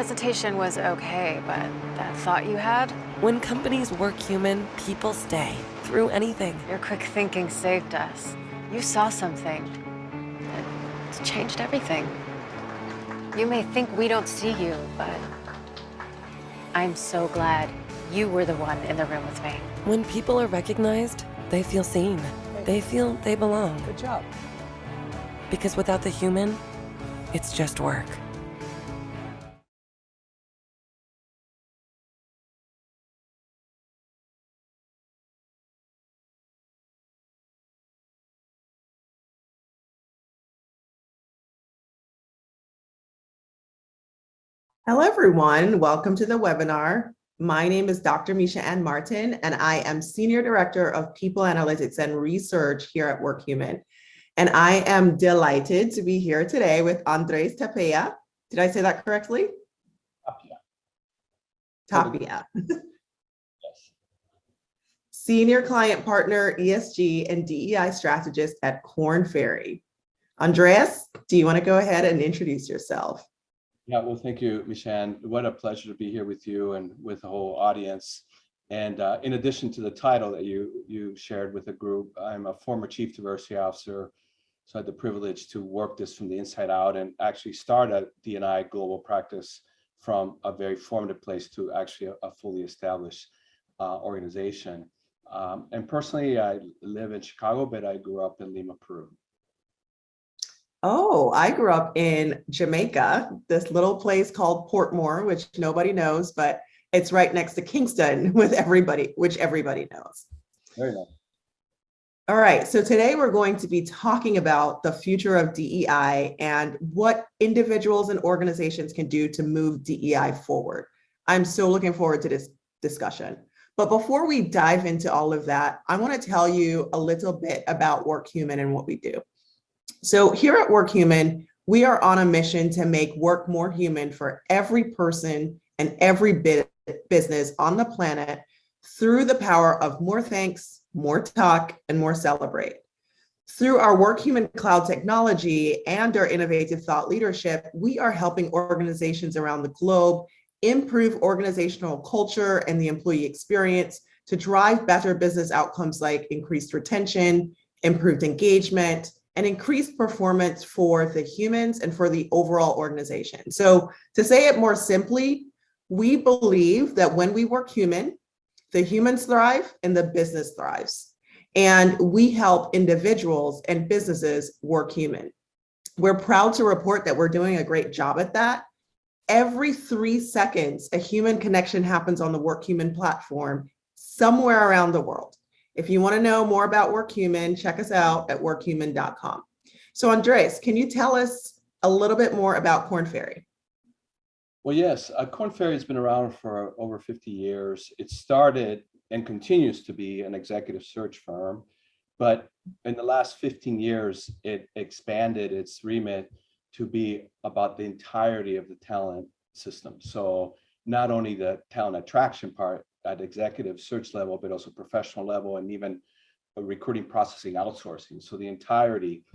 hesitation was okay, but that thought you had? When companies work human, people stay through anything. Your quick thinking saved us. You saw something. It's changed everything. You may think we don't see you, but I'm so glad you were the one in the room with me. When people are recognized, they feel seen. They feel they belong. Good job. Because without the human, it's just work. Hello, everyone. Welcome to the webinar. My name is Dr. Misha Ann Martin, and I am Senior Director of People Analytics and Research here at WorkHuman. And I am delighted to be here today with Andres Tapia. Did I say that correctly? Tapia. Yes. Senior Client Partner, ESG and DEI Strategist at Korn Ferry. Andreas, do you want to go ahead and introduce yourself? Yeah, well, thank you, Mishan. What a pleasure to be here with you and with the whole audience. And in addition to the title that you shared with the group, I'm a former Chief Diversity Officer. So I had the privilege to work this from the inside out and actually start a DE&I global practice from a very formative place to actually a fully established organization. And personally, I live in Chicago, but I grew up in Lima, Peru. Oh, I grew up in Jamaica, this little place called Portmore, which nobody knows, but it's right next to Kingston which everybody knows. Very nice. All right, so today we're going to be talking about the future of DEI and what individuals and organizations can do to move DEI forward. I'm so looking forward to this discussion. But before we dive into all of that, I want to tell you a little bit about WorkHuman and what we do. So here at WorkHuman, we are on a mission to make work more human for every person and every business on the planet through the power of more thanks, more talk, and more celebrate. Through our WorkHuman cloud technology and our innovative thought leadership, we are helping organizations around the globe improve organizational culture and the employee experience to drive better business outcomes like increased retention, improved engagement, and increased performance for the humans and for the overall organization. So to say it more simply, we believe that when we work human, the humans thrive and the business thrives. And we help individuals and businesses work human. We're proud to report that we're doing a great job at that. Every 3 seconds, a human connection happens on the WorkHuman platform somewhere around the world. If you want to know more about WorkHuman, check us out at workhuman.com. So Andres, can you tell us a little bit more about Korn Ferry? Well, yes, Korn Ferry has been around for over 50 years. It started and continues to be an executive search firm, but in the last 15 years, it expanded its remit to be about the entirety of the talent system. So not only the talent attraction part at executive search level, but also professional level and even recruiting processing outsourcing. So the entirety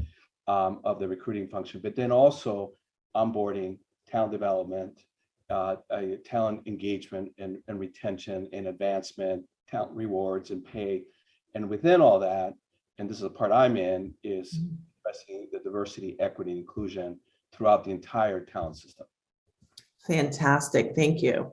of the recruiting function, but then also onboarding, talent development, talent engagement and retention and advancement, talent rewards and pay. And within all that, and this is the part I'm in, is addressing the diversity, equity, and inclusion throughout the entire talent system. Fantastic, thank you.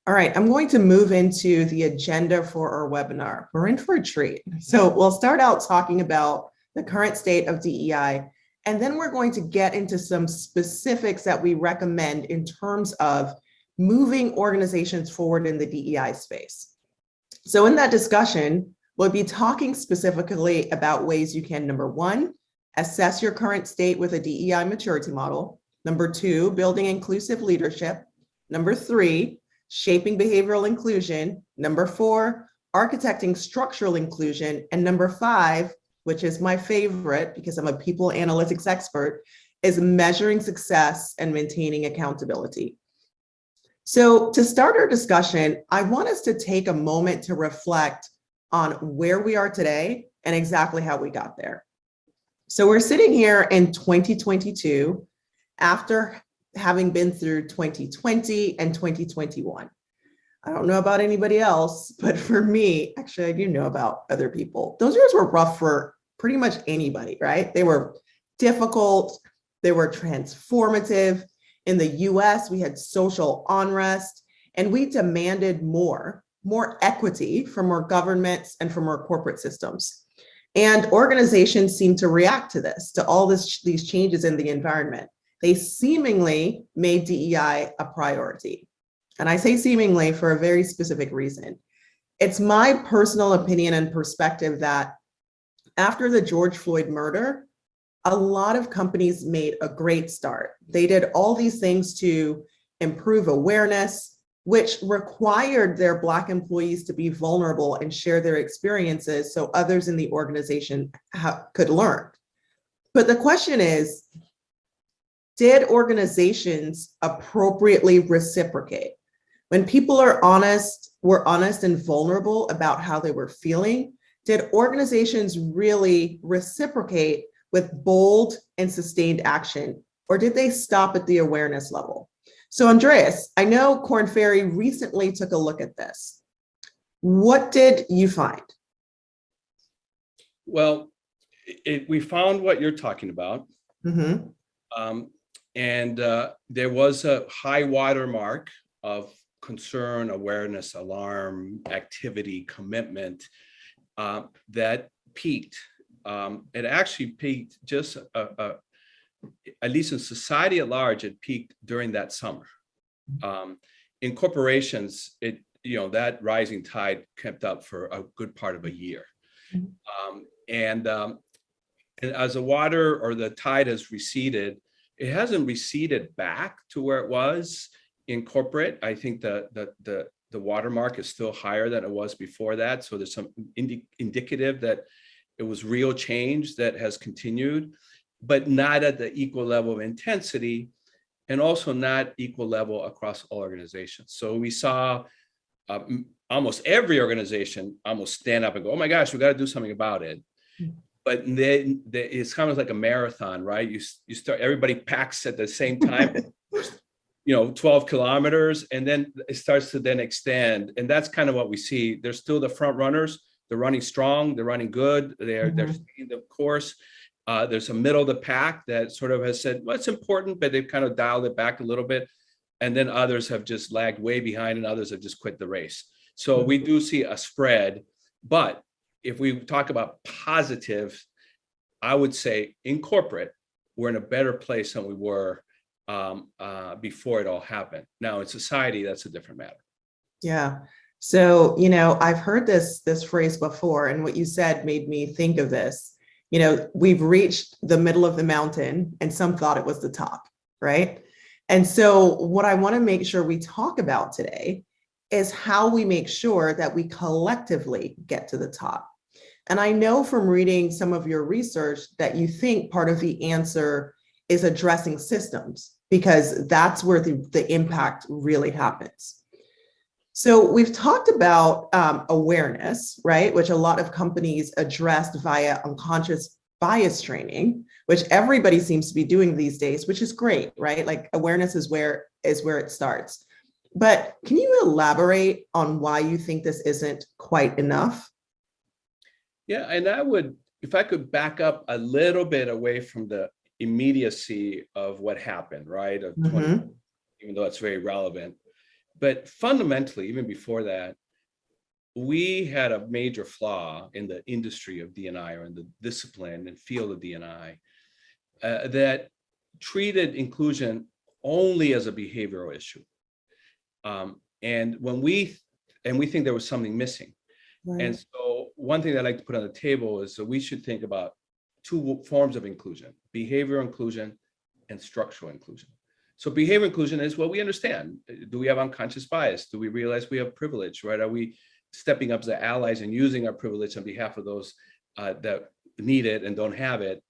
All right, I'm going to move into the agenda for our webinar. We're in for a treat. So we'll start out talking about the current state of DEI, and then we're going to get into some specifics that we recommend in terms of moving organizations forward in the DEI space. So in that discussion, we'll be talking specifically about ways you can, number 1, assess your current state with a DEI maturity model. Number 2, building inclusive leadership. Number 3, shaping behavioral inclusion. Number 4, architecting structural inclusion. And number 5, which is my favorite because I'm a people analytics expert, is measuring success and maintaining accountability. So to start our discussion, I want us to take a moment to reflect on where we are today and exactly how we got there. So we're sitting here in 2022 after having been through 2020 and 2021. I don't know about anybody else, but for me, actually, I do know about other people. Those years were rough for pretty much anybody, right? They were difficult, they were transformative. In the US, we had social unrest, and we demanded more equity from our governments and from our corporate systems. And organizations seem to react to this, to all these changes in the environment. They seemingly made DEI a priority. And I say seemingly for a very specific reason. It's my personal opinion and perspective that after the George Floyd murder, a lot of companies made a great start. They did all these things to improve awareness, which required their Black employees to be vulnerable and share their experiences so others in the organization could learn. But the question is, did organizations appropriately reciprocate? When people were honest and vulnerable about how they were feeling, did organizations really reciprocate with bold and sustained action, or did they stop at the awareness level? So Andreas, I know Korn Ferry recently took a look at this. What did you find? Well, we found what you're talking about. Mm-hmm. There was a high water mark of concern, awareness, alarm, activity, commitment that peaked. It actually peaked just, at least in society at large, it peaked during that summer. In corporations, that rising tide kept up for a good part of a year. And as the water or the tide has receded, it hasn't receded back to where it was in corporate. I think the watermark is still higher than it was before that. So there's some indicative that it was real change that has continued, but not at the equal level of intensity, and also not equal level across all organizations. So we saw almost every organization almost stand up and go, "Oh my gosh, we got to do something about it." But then it's kind of like a marathon, right? You start, everybody packs at the same time, 12 kilometers, and then it starts to then extend. And that's kind of what we see. There's still the front runners. They're running strong. They're running good. They're staying the course. There's a middle of the pack that sort of has said, well, it's important, but they've kind of dialed it back a little bit. And then others have just lagged way behind, and others have just quit the race. So we do see a spread. But if we talk about positive, I would say in corporate, we're in a better place than we were before it all happened. Now in society, that's a different matter. Yeah. So, I've heard this phrase before, and what you said made me think of this. We've reached the middle of the mountain and some thought it was the top, right? And so what I want to make sure we talk about today is how we make sure that we collectively get to the top. And I know from reading some of your research that you think part of the answer is addressing systems, because that's where the impact really happens. So we've talked about awareness, right? Which a lot of companies addressed via unconscious bias training, which everybody seems to be doing these days, which is great, right? Like awareness is where it starts. But can you elaborate on why you think this isn't quite enough? Yeah, and if I could back up a little bit away from the immediacy of what happened, right? Of 20, even though it's very relevant. But fundamentally, even before that, we had a major flaw in the industry of D&I, or in the discipline and field of D&I, that treated inclusion only as a behavioral issue. And we think there was something missing. Right. And so one thing that I like to put on the table is that we should think about two forms of inclusion: behavioral inclusion and structural inclusion. So behavior inclusion is what we understand. Do we have unconscious bias? Do we realize we have privilege, right? Are we stepping up as allies and using our privilege on behalf of those that need it and don't have it?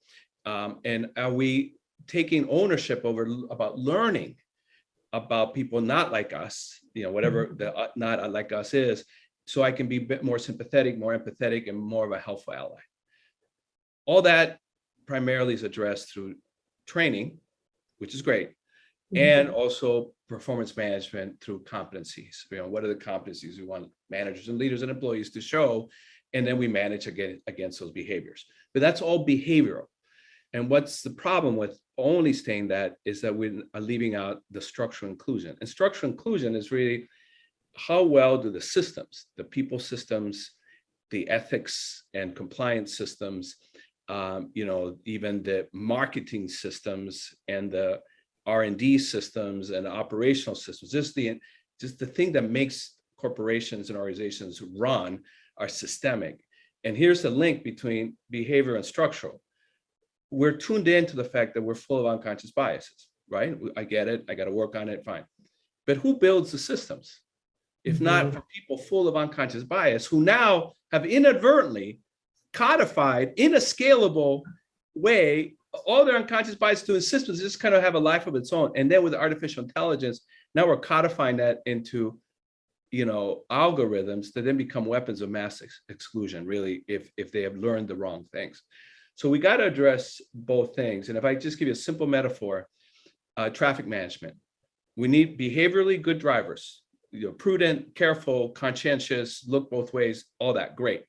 And are we taking ownership about learning about people not like us, whatever the not like us is, so I can be a bit more sympathetic, more empathetic, and more of a helpful ally? All that primarily is addressed through training, which is great. and also performance management through competencies. What are the competencies we want managers and leaders and employees to show? And then we manage against those behaviors. But that's all behavioral. And what's the problem with only saying that is that we are leaving out the structural inclusion. And structural inclusion is really how well do the systems, the people systems, the ethics and compliance systems, even the marketing systems and the R&D systems and operational systems, just the thing that makes corporations and organizations run are systemic. And here's the link between behavior and structural. We're tuned into the fact that we're full of unconscious biases, right? I get it, I got to work on it, fine. But who builds the systems? If not for people full of unconscious bias who now have inadvertently codified in a scalable way all their unconscious bias to the systems just kind of have a life of its own. And then with artificial intelligence, now we're codifying that into algorithms that then become weapons of mass exclusion, really, if they have learned the wrong things. So we got to address both things. And if I just give you a simple metaphor, traffic management, we need behaviorally good drivers, prudent, careful, conscientious, look both ways, all that, great.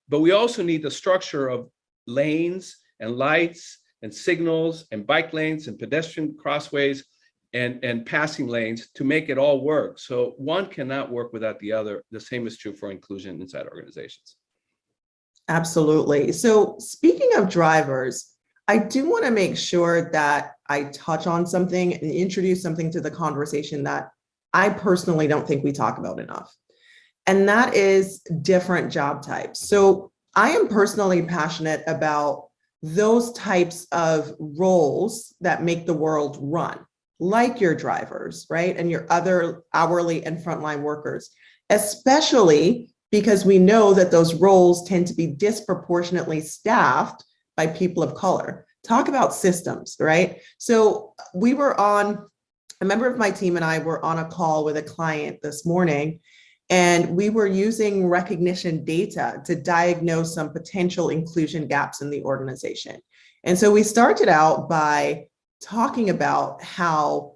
But we also need the structure of lanes and lights and signals and bike lanes and pedestrian crossways and passing lanes to make it all work. So one cannot work without the other. The same is true for inclusion inside organizations. Absolutely. So speaking of drivers, I do want to make sure that I touch on something and introduce something to the conversation that I personally don't think we talk about enough. And that is different job types. So I am personally passionate about those types of roles that make the world run, like your drivers, right? And your other hourly and frontline workers, especially because we know that those roles tend to be disproportionately staffed by people of color. Talk about systems, right? So a member of my team and I were on a call with a client this morning, and we were using recognition data to diagnose some potential inclusion gaps in the organization. And so we started out by talking about how,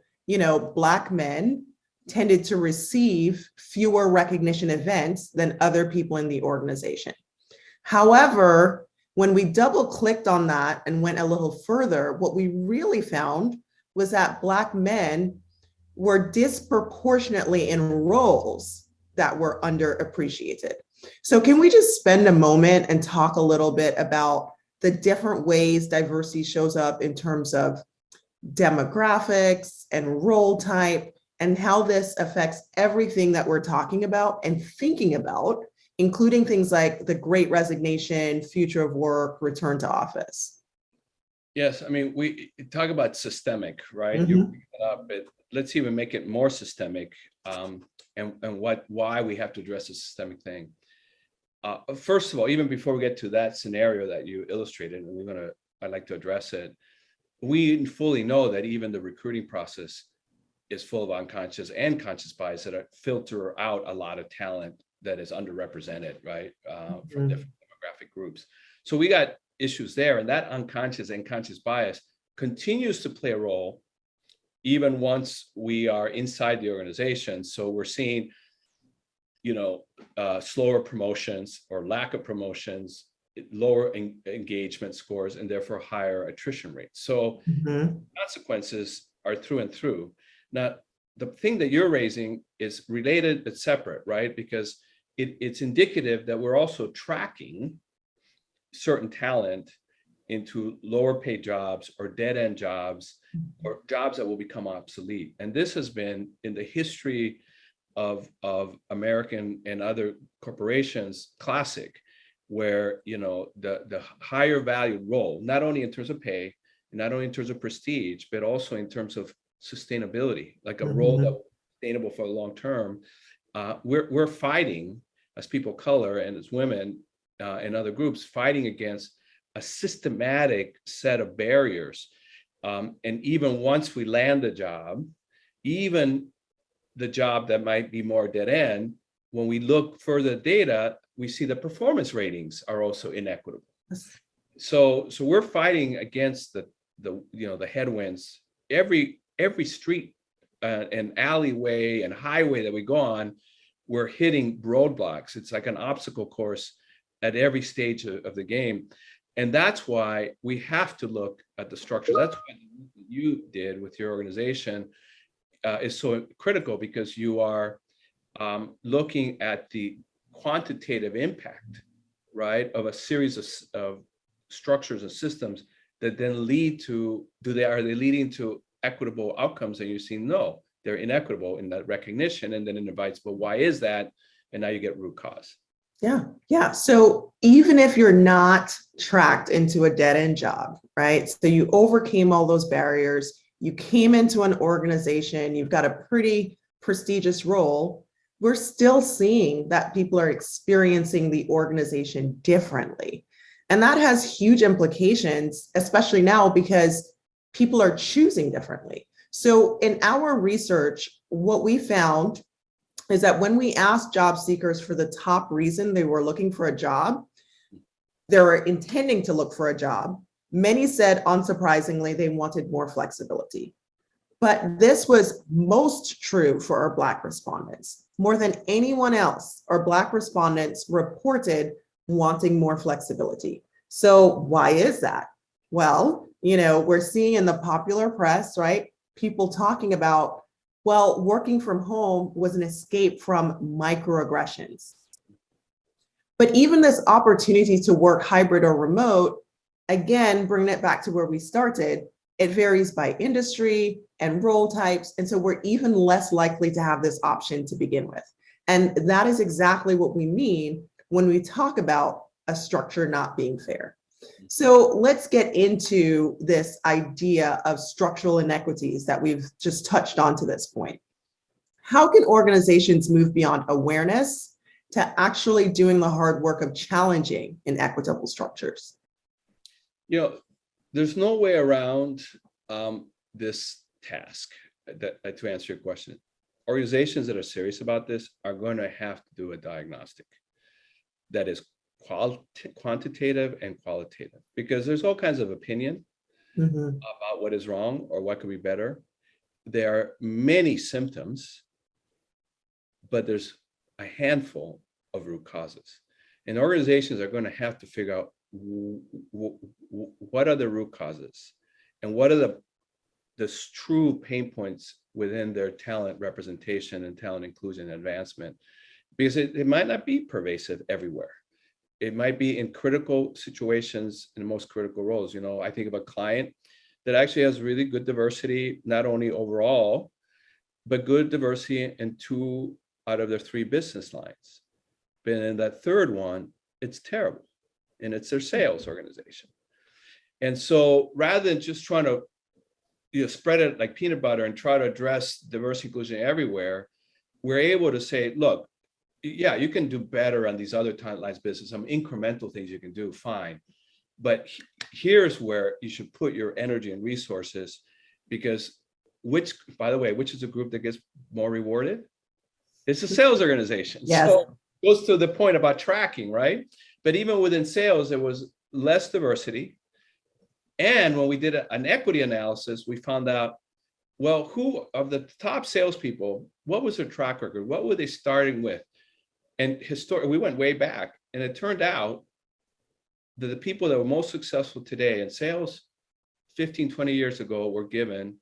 Black men tended to receive fewer recognition events than other people in the organization. However, when we double clicked on that and went a little further, what we really found was that Black men were disproportionately in roles that were underappreciated. So can we just spend a moment and talk a little bit about the different ways diversity shows up in terms of demographics and role type, and how this affects everything that we're talking about and thinking about, including things like the Great Resignation, future of work, return to office? Yes, I mean, we talk about systemic, right? You bring it up, but let's even make it more systemic, and why we have to address a systemic thing. First of all, even before we get to that scenario that you illustrated, and I'd like to address it, we fully know that even the recruiting process is full of unconscious and conscious bias that filter out a lot of talent that is underrepresented, right, from different demographic groups. So we got issues there, and that unconscious and conscious bias continues to play a role even once we are inside the organization. So we're seeing, slower promotions or lack of promotions, lower engagement scores, and therefore higher attrition rates. So consequences are through and through. Now, the thing that you're raising is related but separate, right? Because it's indicative that we're also tracking certain talent into lower paid jobs or dead end jobs or jobs that will become obsolete. And this has been in the history of American and other corporations classic, where the higher valued role, not only in terms of pay, not only in terms of prestige, but also in terms of sustainability, like a role that will be sustainable for the long term. We're fighting as people of color and as women and other groups, fighting against a systematic set of barriers. And even once we land the job, even the job that might be more dead end, when we look further at data, we see the performance ratings are also inequitable. So we're fighting against the headwinds every every street and alleyway and highway that we go on, we're hitting roadblocks. It's like an obstacle course at every stage of the game. And that's why we have to look at the structure. That's what you did with your organization is so critical, because you are looking at the quantitative impact, right, of a series of structures and systems that then lead to, are they leading to equitable outcomes? And you've seen, no, they're inequitable in that recognition. And then it invites, but why is that? And now you get root cause. Yeah, yeah. So even if you're not tracked into a dead end job, right? So you overcame all those barriers, you came into an organization, you've got a pretty prestigious role, we're still seeing that people are experiencing the organization differently. And that has huge implications, especially now because people are choosing differently. So in our research, what we found is that when we asked job seekers for the top reason they were looking for a job, they were intending to look for a job, many said, unsurprisingly, they wanted more flexibility. But this was most true for our Black respondents. More than anyone else, our Black respondents reported wanting more flexibility. So why is that? Well, we're seeing in the popular press, right, people talking about, well, working from home was an escape from microaggressions. But even this opportunity to work hybrid or remote, again, bringing it back to where we started, it varies by industry and role types. And so we're even less likely to have this option to begin with. And that is exactly what we mean when we talk about a structure not being fair. So let's get into this idea of structural inequities that we've just touched on to this point. How can organizations move beyond awareness to actually doing the hard work of challenging inequitable structures? There's no way around this task to answer your question. Organizations that are serious about this are going to have to do a diagnostic that is quantitative and qualitative, because there's all kinds of opinion about what is wrong or what could be better. There are many symptoms, but there's a handful of root causes. And organizations are going to have to figure out what are the root causes and what are the true pain points within their talent representation and talent inclusion and advancement, because it might not be pervasive everywhere. It might be in critical situations, in the most critical roles. I think of a client that actually has really good diversity, not only overall, but good diversity in 2 out of their 3 business lines. But in that third one, it's terrible. And it's their sales organization. And so rather than just trying to spread it like peanut butter and try to address diversity inclusion everywhere, we're able to say, look, yeah, you can do better on these other talent lines business, some incremental things you can do, fine. But here's where you should put your energy and resources, because by the way, which is the group that gets more rewarded? It's the sales organization. Yes. So it goes to the point about tracking, right? But even within sales, there was less diversity. And when we did an equity analysis, we found out, well, who of the top salespeople, what was their track record? What were they starting with? And we went way back, and it turned out that the people that were most successful today in sales 15, 20 years ago were given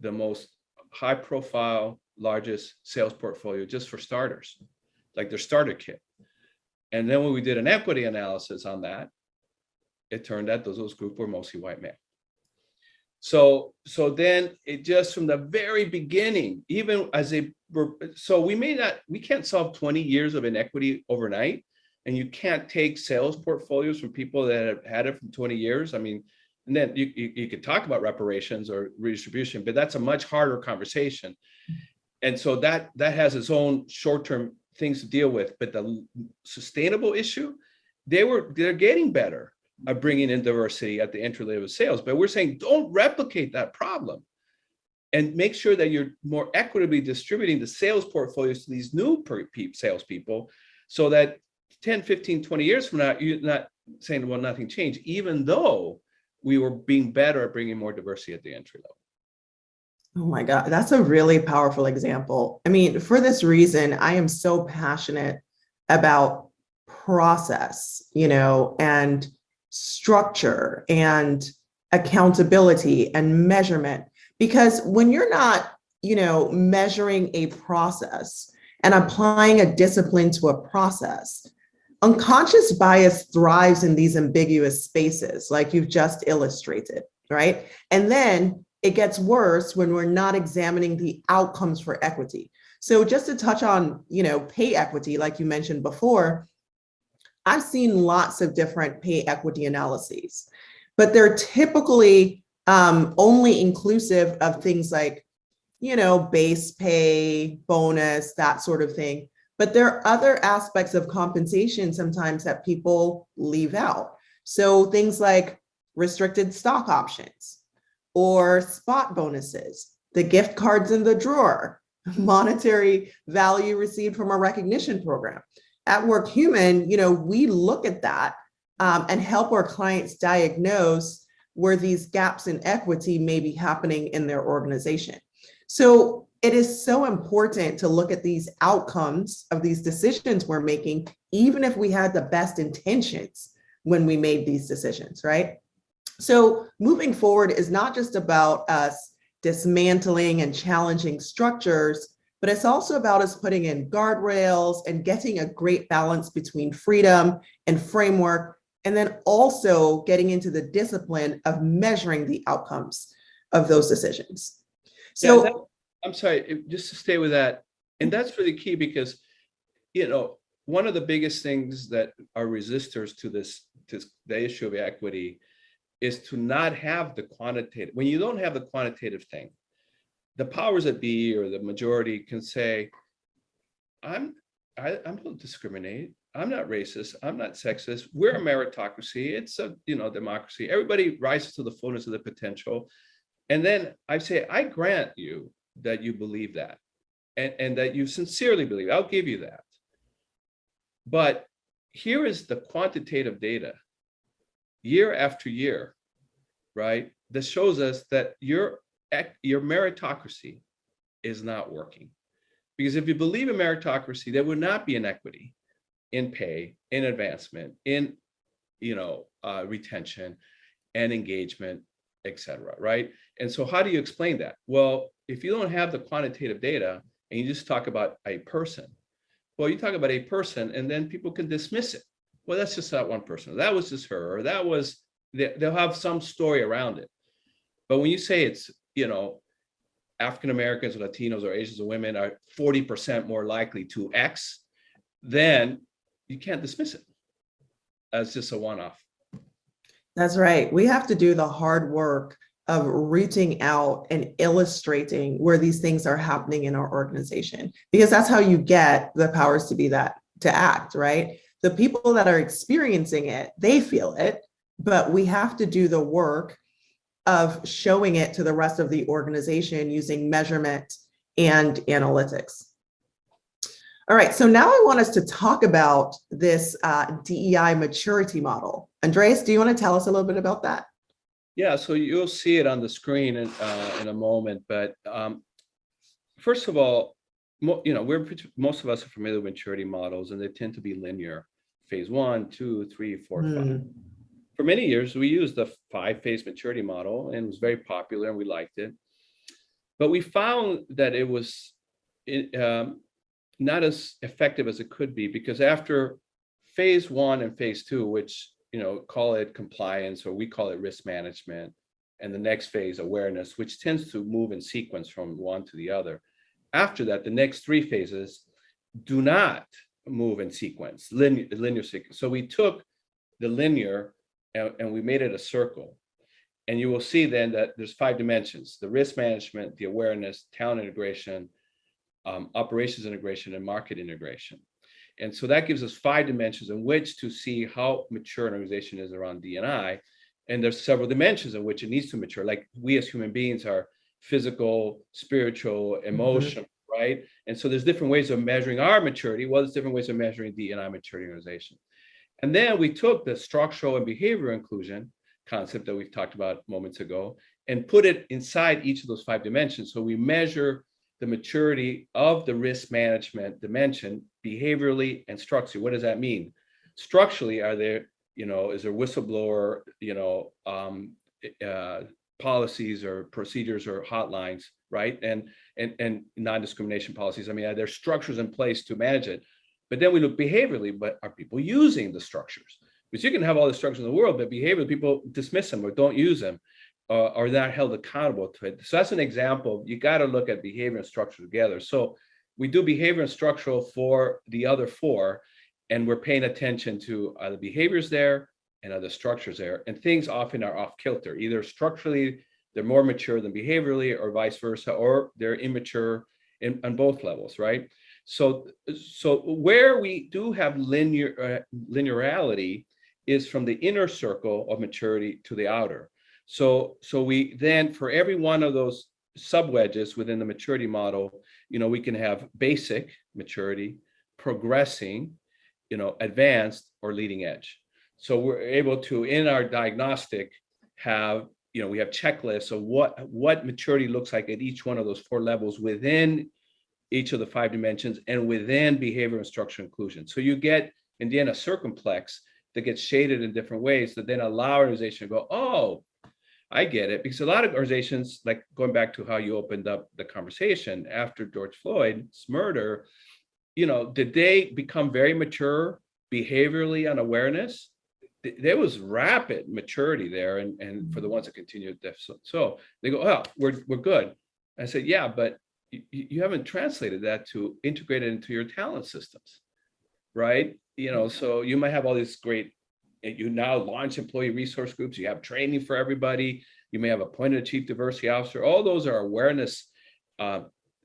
the most high profile, largest sales portfolio just for starters, like their starter kit. And then when we did an equity analysis on that, it turned out those groups were mostly white male. So then it just from the very beginning, even as we can't solve 20 years of inequity overnight, and you can't take sales portfolios from people that have had it for 20 years. I mean, and then you could talk about reparations or redistribution, but that's a much harder conversation. And so that has its own short-term things to deal with, but the sustainable issue, they're getting better at bringing in diversity at the entry level of sales. But we're saying, don't replicate that problem and make sure that you're more equitably distributing the sales portfolios to these new salespeople, so that 10, 15, 20 years from now, you're not saying, well, nothing changed, even though we were being better at bringing more diversity at the entry level. Oh my God, that's a really powerful example. I mean, for this reason, I am so passionate about process, and structure and accountability and measurement. Because when you're not, measuring a process and applying a discipline to a process, unconscious bias thrives in these ambiguous spaces, like you've just illustrated, right? And then it gets worse when we're not examining the outcomes for equity. So just to touch on, pay equity, like you mentioned before, I've seen lots of different pay equity analyses, but they're typically only inclusive of things like, base pay, bonus, that sort of thing. But there are other aspects of compensation sometimes that people leave out. So things like restricted stock options or spot bonuses, the gift cards in the drawer, monetary value received from a recognition program. At WorkHuman, we look at that and help our clients diagnose where these gaps in equity may be happening in their organization. So it is so important to look at these outcomes of these decisions we're making, even if we had the best intentions when we made these decisions, right? So moving forward is not just about us dismantling and challenging structures, but it's also about us putting in guardrails and getting a great balance between freedom and framework, and then also getting into the discipline of measuring the outcomes of those decisions. Yeah, So I'm sorry, just to stay with that. And that's really key because, one of the biggest things that are resistors to the issue of equity is to not have the quantitative. When you don't have the quantitative thing, the powers that be or the majority can say, I don't discriminate. I'm not racist. I'm not sexist. We're a meritocracy. It's a democracy. Everybody rises to the fullness of the potential. And then I say, I grant you that you believe that and that you sincerely believe. I'll give you that. But here is the quantitative data year after year, right? That shows us that your meritocracy is not working. Because if you believe in meritocracy, there would not be inequity in pay, in advancement, in retention and engagement, et cetera, right? And so how do you explain that? Well, if you don't have the quantitative data and you just talk about a person, well, you talk about a person and then people can dismiss it. Well, that's just that one person. That was just her, or that was, they'll have some story around it. But when you say it's, African Americans or Latinos or Asians or women are 40% more likely to X, then you can't dismiss it as just a one-off. that's right. We have to do the hard work of reaching out and illustrating where these things are happening in our organization, because that's how you get the powers to be that to act, right? The people that are experiencing it, they feel it, but we have to do the work of showing it to the rest of the organization using measurement and analytics. All right, so now I want us to talk about this DEI maturity model. Andreas, do you want to tell us a little bit about that? Yeah, so you'll see it on the screen in a moment. But first of all, most of us are familiar with maturity models, and they tend to be linear. Phase 1, 2, 3, 4, 5. For many years, we used the 5-phase maturity model, and it was very popular, and we liked it. But we found that it was not as effective as it could be, because after phase 1 and phase 2, which call it compliance, or we call it risk management, and the next phase, awareness, which tends to move in sequence from one to the other. After that, the next 3 phases do not move in sequence, linear sequence. So we took the linear and we made it a circle. And you will see then that there's 5 dimensions: the risk management, the awareness, talent integration, operations integration, and market integration. And so that gives us 5 dimensions in which to see how mature an organization is around D&I. And there's several dimensions in which it needs to mature. Like, we as human beings are physical, spiritual, emotional, right? And so there's different ways of measuring our maturity. Well, there's different ways of measuring D&I maturity organization. And then we took the structural and behavioral inclusion concept that we've talked about moments ago and put it inside each of those 5 dimensions. So we measure the maturity of the risk management dimension behaviorally and structurally. What does that mean? Structurally, are there, is there whistleblower, policies or procedures or hotlines, right? And non-discrimination policies. I mean, are there structures in place to manage it? But then we look behaviorally, but are people using the structures? Because you can have all the structures in the world, but behaviorally people dismiss them or don't use them, or they're not held accountable to it. So that's an example. You got to look at behavior and structure together. So we do behavior and structural for the other 4, and we're paying attention to are the behaviors there and are the structures there. And things often are off kilter. Either structurally, they're more mature than behaviorally, or vice versa, or they're immature on both levels, right? So where we do have linearity is from the inner circle of maturity to the outer. So we then, for every one of those subwedges within the maturity model, we can have basic maturity, progressing, advanced, or leading edge. So we're able to, in our diagnostic, have, we have checklists of what maturity looks like at each one of those 4 levels within each of the 5 dimensions and within behavior and structural inclusion. So you get, in the end, a circumplex that gets shaded in different ways that then allow our organization to go, oh, I get it. Because a lot of organizations, like going back to how you opened up the conversation after George Floyd's murder, did they become very mature behaviorally on awareness? There was rapid maturity there, and for the ones that continued, so they go, oh, we're good. I said, yeah, but you haven't translated that to integrate it into your talent systems, right? So you might have all these great, you now launch employee resource groups, you have training for everybody, you may have appointed a chief diversity officer, all those are awareness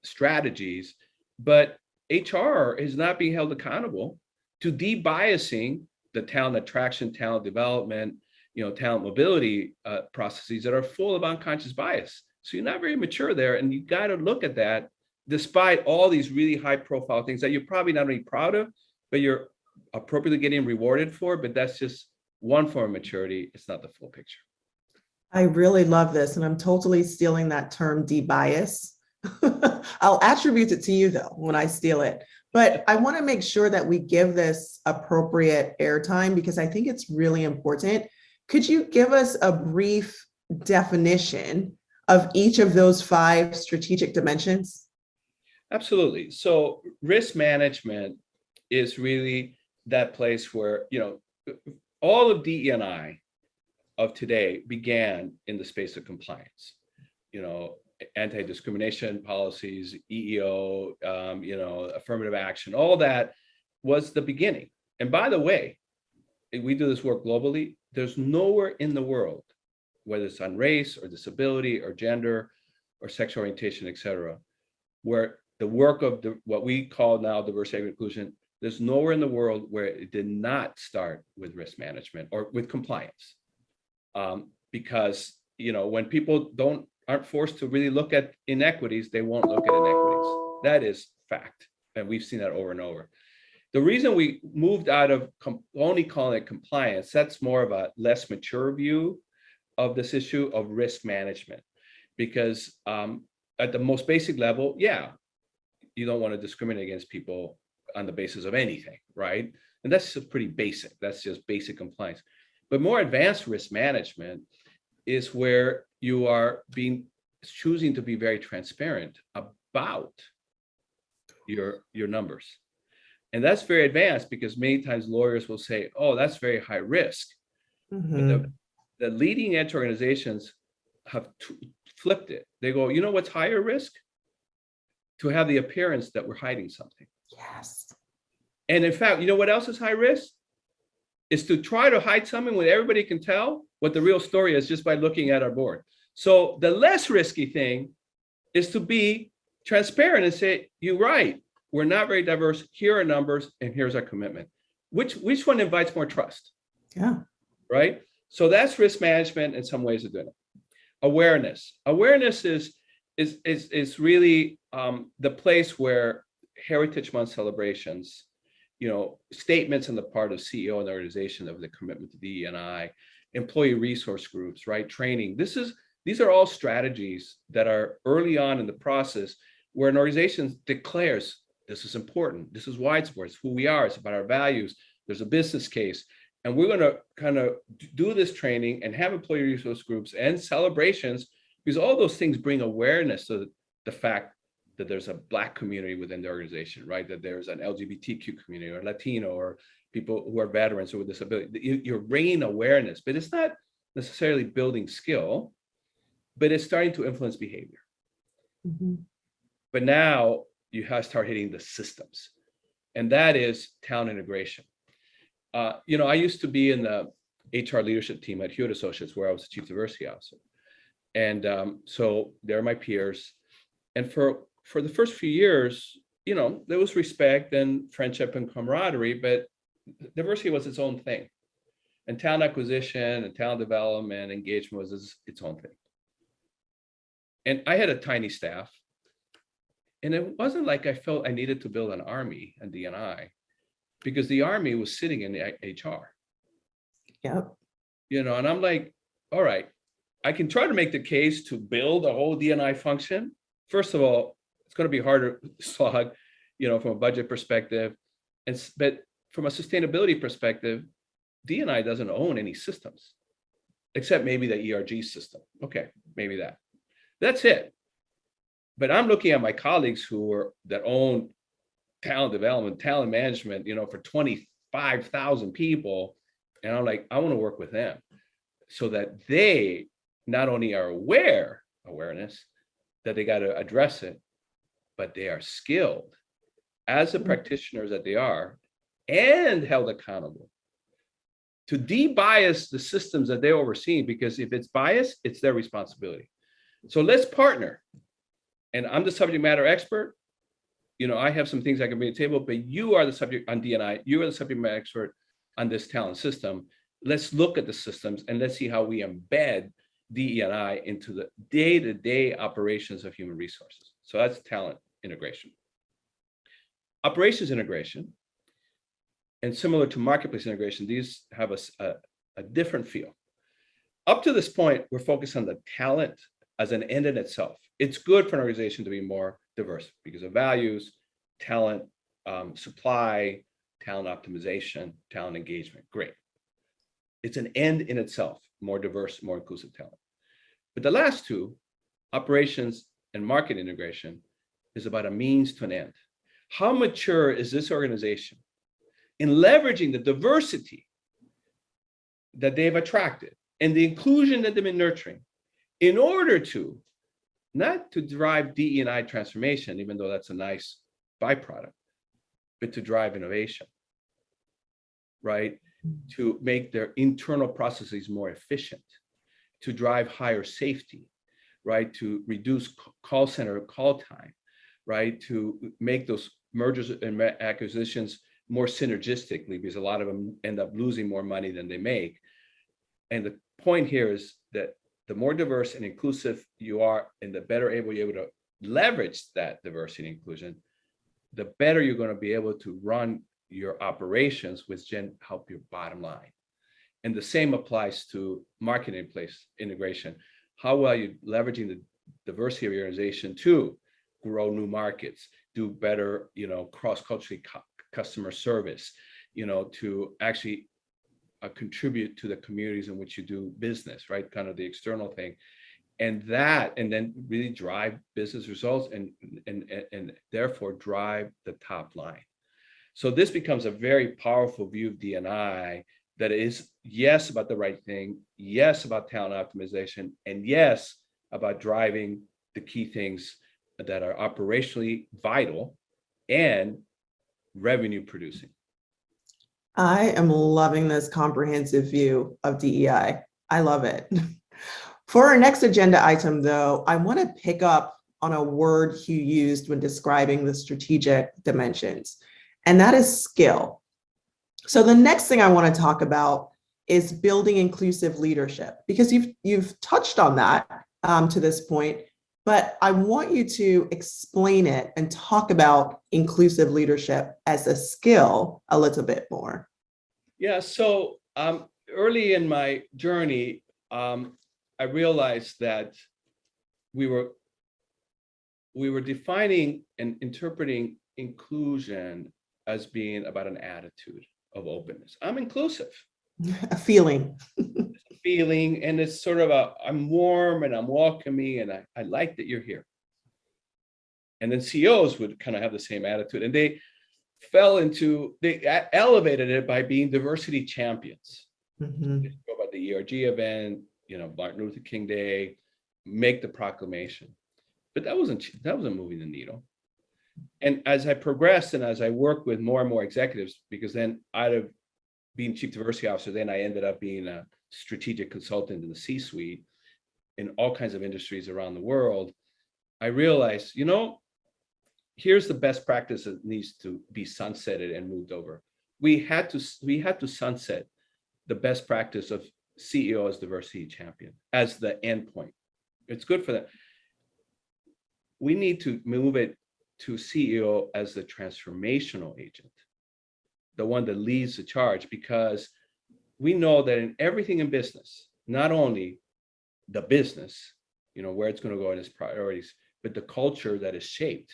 strategies, but HR is not being held accountable to de-biasing the talent attraction, talent development, talent mobility processes that are full of unconscious bias. So you're not very mature there, and you got to look at that despite all these really high profile things that you're probably not only proud of, but you're appropriately getting rewarded for, but that's just one form of maturity. It's not the full picture. I really love this, and I'm totally stealing that term de-bias. I'll attribute it to you though when I steal it, but I want to make sure that we give this appropriate airtime because I think it's really important. Could you give us a brief definition of each of those 5 strategic dimensions? Absolutely. So risk management is really that place where, all of DE&I of today began in the space of compliance, anti-discrimination policies, EEO, affirmative action, all that was the beginning. And by the way, we do this work globally. There's nowhere in the world, whether it's on race or disability or gender or sexual orientation, et cetera, where the work of what we call now diversity and inclusion, there's nowhere in the world where it did not start with risk management or with compliance. Because, when people aren't forced to really look at inequities, they won't look at inequities. That is fact. And we've seen that over and over. The reason we moved out of only calling it compliance, that's more of a less mature view of this issue of risk management. Because at the most basic level, yeah, you don't want to discriminate against people on the basis of anything, right? And that's just pretty basic. That's just basic compliance. But more advanced risk management is where you are choosing to be very transparent about your numbers. And that's very advanced because many times lawyers will say, oh, that's very high risk. Mm-hmm. But the leading edge organizations have flipped it. They go, you know what's higher risk? To have the appearance that we're hiding something. Yes. And in fact, you know what else is high risk? Is to try to hide something when everybody can tell what the real story is just by looking at our board. So the less risky thing is to be transparent and say, you're right, we're not very diverse, here are numbers, and here's our commitment. Which one invites more trust? Yeah. Right? So that's risk management in some ways of doing it. Awareness. Awareness is really the place where Heritage Month celebrations, statements on the part of CEO and the organization of the commitment to DE&I, employee resource groups, right? Training. These are all strategies that are early on in the process where an organization declares this is important, this is why it's important, it's who we are, it's about our values, there's a business case. And we're going to kind of do this training and have employee resource groups and celebrations, because all those things bring awareness to the fact that there's a Black community within the organization, right? That there's an LGBTQ community or Latino or people who are veterans or with disability. You're bringing awareness, but it's not necessarily building skill, but it's starting to influence behavior. Mhm. But now you have to start hitting the systems, and that is talent integration. I used to be in the HR leadership team at Hewitt Associates, where I was the chief diversity officer. And so they're my peers. And for the first few years, there was respect and friendship and camaraderie, but diversity was its own thing. And talent acquisition and talent development, engagement was its own thing. And I had a tiny staff. And it wasn't like I felt I needed to build an army in DE&I, because the army was sitting in the HR. Yep. And I'm like, all right, I can try to make the case to build a whole DE&I function. First of all, it's going to be harder slog, from a budget perspective. But from a sustainability perspective, DE&I doesn't own any systems, except maybe the ERG system. Okay, maybe that. That's it. But I'm looking at my colleagues that own talent development, talent management, for 25,000 people. And I'm like, I want to work with them so that they not only are awareness that they got to address it, but they are skilled as the practitioners that they are and held accountable to de-bias the systems that they oversee, because if it's biased, it's their responsibility. So let's partner. And I'm the subject matter expert. I have some things I can bring to the table, but you are the subject on DE&I. You are the subject matter expert on this talent system. Let's look at the systems and let's see how we embed DE&I into the day-to-day operations of human resources. So that's talent integration. Operations integration, and similar to marketplace integration, these have a different feel. Up to this point, we're focused on the talent as an end in itself. It's good for an organization to be more diverse because of values, talent, supply, talent optimization, talent engagement. Great. It's an end in itself, more diverse, more inclusive talent. But the last two, operations and market integration, is about a means to an end. How mature is this organization in leveraging the diversity that they've attracted and the inclusion that they've been nurturing in order to, not to drive DE&I transformation, even though that's a nice byproduct, but to drive innovation, right? To make their internal processes more efficient, to drive higher safety, right? To reduce call center call time, right? To make those mergers and acquisitions more synergistically, because a lot of them end up losing more money than they make. And the point here is that the more diverse and inclusive you are, and the better you're able to leverage that diversity and inclusion, the better you're going to be able to run your operations, which then help your bottom line. And the same applies to marketplace integration. How well you're leveraging the diversity of your organization to grow new markets, do better, cross-culturally customer service, to actually contribute to the communities in which you do business, right? Kind of the external thing. And then really drive business results and therefore drive the top line. So this becomes a very powerful view of DE&I that is, yes, about the right thing, yes, about talent optimization, and yes, about driving the key things that are operationally vital and revenue producing. I am loving this comprehensive view of DEI. I love it. For our next agenda item, though, I want to pick up on a word you used when describing the strategic dimensions, and that is skill. So the next thing I want to talk about is building inclusive leadership, because you've touched on that to this point, but I want you to explain it and talk about inclusive leadership as a skill a little bit more. Yeah, so early in my journey, I realized that we were defining and interpreting inclusion as being about an attitude of openness. I'm inclusive. A feeling. Feeling, and it's sort of I'm warm and I'm welcoming and I like that you're here. And then CEOs would kind of have the same attitude, and they elevated it by being diversity champions. Mm-hmm. Go about the ERG event, Martin Luther King Day, make the proclamation. But that wasn't moving the needle. And as I progressed and as I worked with more and more executives, because then out of being chief diversity officer, then I ended up being a strategic consultant in the C-suite in all kinds of industries around the world, I realized, here's the best practice that needs to be sunsetted and moved over. We had to sunset the best practice of CEO as diversity champion as the endpoint. It's good for that. We need to move it to CEO as the transformational agent, the one that leads the charge, because we know that in everything in business, not only the business, where it's going to go in its priorities, but the culture that is shaped,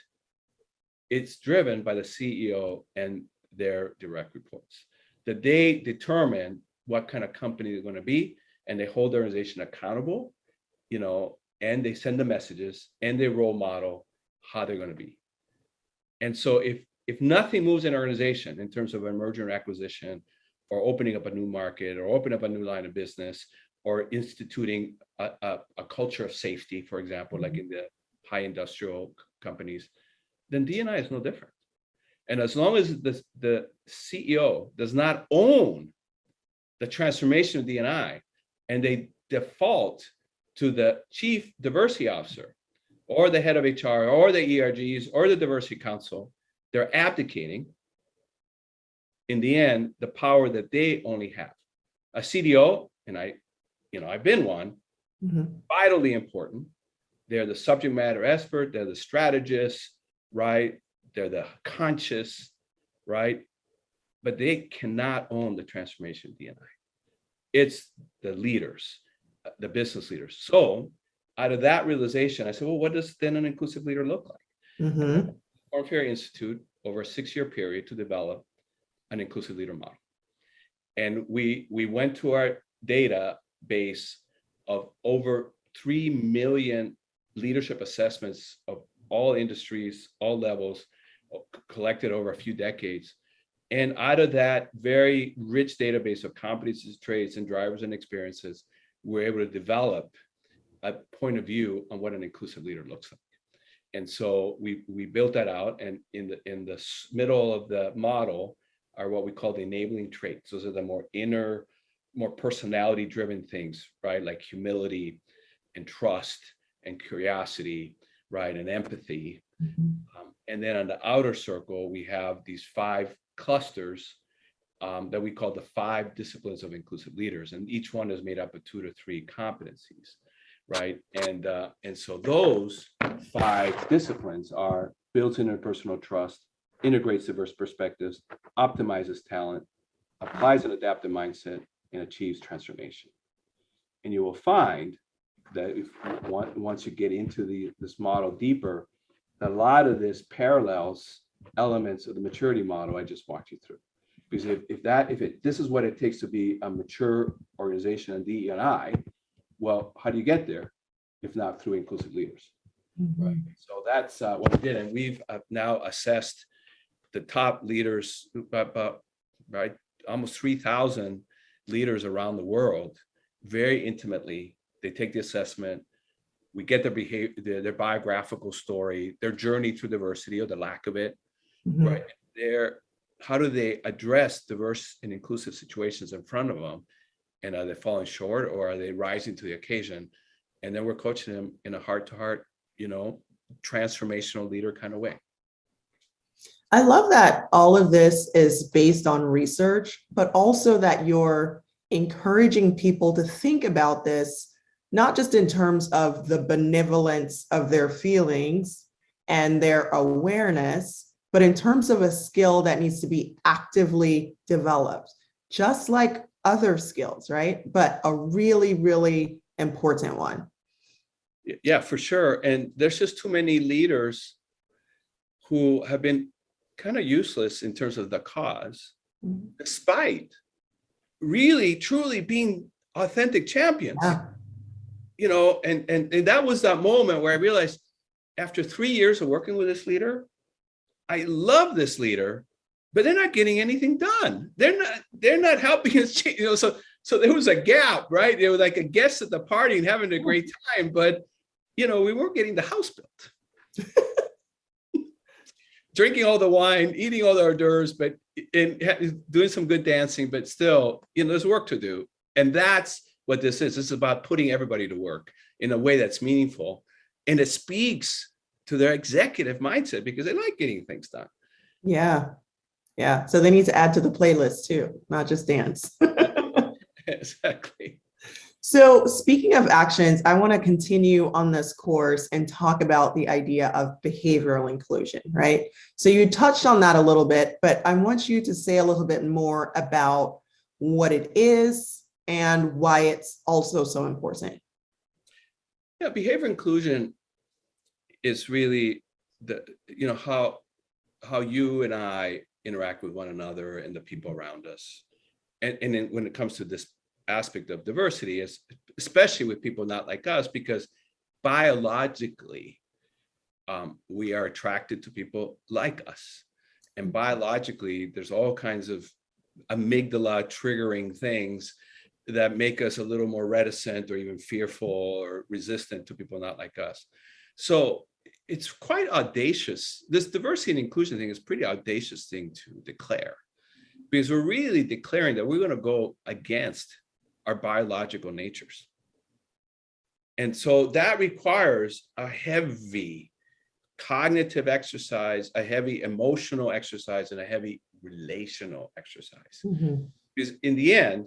it's driven by the CEO and their direct reports. That they determine what kind of company they're going to be, and they hold the organization accountable, and they send the messages and they role model how they're going to be. And so if nothing moves in an organization in terms of a merger and acquisition, or opening up a new market, or opening up a new line of business, or instituting a culture of safety, for example, like in the high industrial companies, then D&I is no different. And as long as the CEO does not own the transformation of D&I, and they default to the chief diversity officer, or the head of HR, or the ERGs, or the diversity council, they're abdicating, in the end, the power that they only have. A CDO, and I've been one, vitally important. They're the subject matter expert, they're the strategist, right? They're the conscious, right? But they cannot own the transformation of D&I. It's the leaders, the business leaders. So out of that realization, I said, well, what does then an inclusive leader look like? Korn Ferry Institute, over a 6-year period, to develop an inclusive leader model. And we went to our database of over 3 million leadership assessments of all industries, all levels, collected over a few decades. And out of that very rich database of competencies, traits, and drivers and experiences, we're able to develop a point of view on what an inclusive leader looks like. And so we built that out, and in the middle of the model are what we call the enabling traits. Those are the more inner, more personality-driven things, right? Like humility and trust and curiosity, right? And empathy. And then on the outer circle, we have these 5 clusters that we call the 5 disciplines of inclusive leaders. And each one is made up of 2 to 3 competencies, right? And so those 5 disciplines are built in interpersonal trust, integrates diverse perspectives, optimizes talent, applies an adaptive mindset, and achieves transformation. And you will find that once you get into this model deeper, that a lot of this parallels elements of the maturity model I just walked you through. Because this is what it takes to be a mature organization in DE&I, well, how do you get there if not through inclusive leaders? Right. So that's what we did, and we've now assessed the top leaders, right, almost 3,000 leaders around the world, very intimately. They take the assessment. We get their behavior, their biographical story, their journey through diversity or the lack of it, right? How do they address diverse and inclusive situations in front of them? And are they falling short, or are they rising to the occasion? And then we're coaching them in a heart-to-heart, transformational leader kind of way. I love that all of this is based on research, but also that you're encouraging people to think about this, not just in terms of the benevolence of their feelings and their awareness, but in terms of a skill that needs to be actively developed. Just like other skills, right? But a really, really important one. Yeah, for sure. And there's just too many leaders who have been kind of useless in terms of the cause, despite really, truly being authentic champions. Yeah. And that was that moment where I realized after 3 years of working with this leader, I love this leader, but they're not getting anything done. They're not helping us change, so there was a gap, right? They were like a guest at the party and having a great time, but we weren't getting the house built. Drinking all the wine, eating all the hors d'oeuvres, but doing some good dancing, but still, there's work to do. And that's what this is. This is about putting everybody to work in a way that's meaningful. And it speaks to their executive mindset because they like getting things done. Yeah. Yeah. So they need to add to the playlist too, not just dance. Exactly. So speaking of actions, I want to continue on this course and talk about the idea of behavioral inclusion, right? So you touched on that a little bit, but I want you to say a little bit more about what it is and why it's also so important. Yeah, behavior inclusion is really how you and I interact with one another and the people around us. And then when it comes to this aspect of diversity, especially with people not like us, because biologically, we are attracted to people like us. And biologically, there's all kinds of amygdala triggering things that make us a little more reticent or even fearful or resistant to people not like us. So it's quite audacious. This diversity and inclusion thing is a pretty audacious thing to declare, because we're really declaring that we're going to go against our biological natures. And so that requires a heavy cognitive exercise, a heavy emotional exercise, and a heavy relational exercise. Mm-hmm. Because in the end,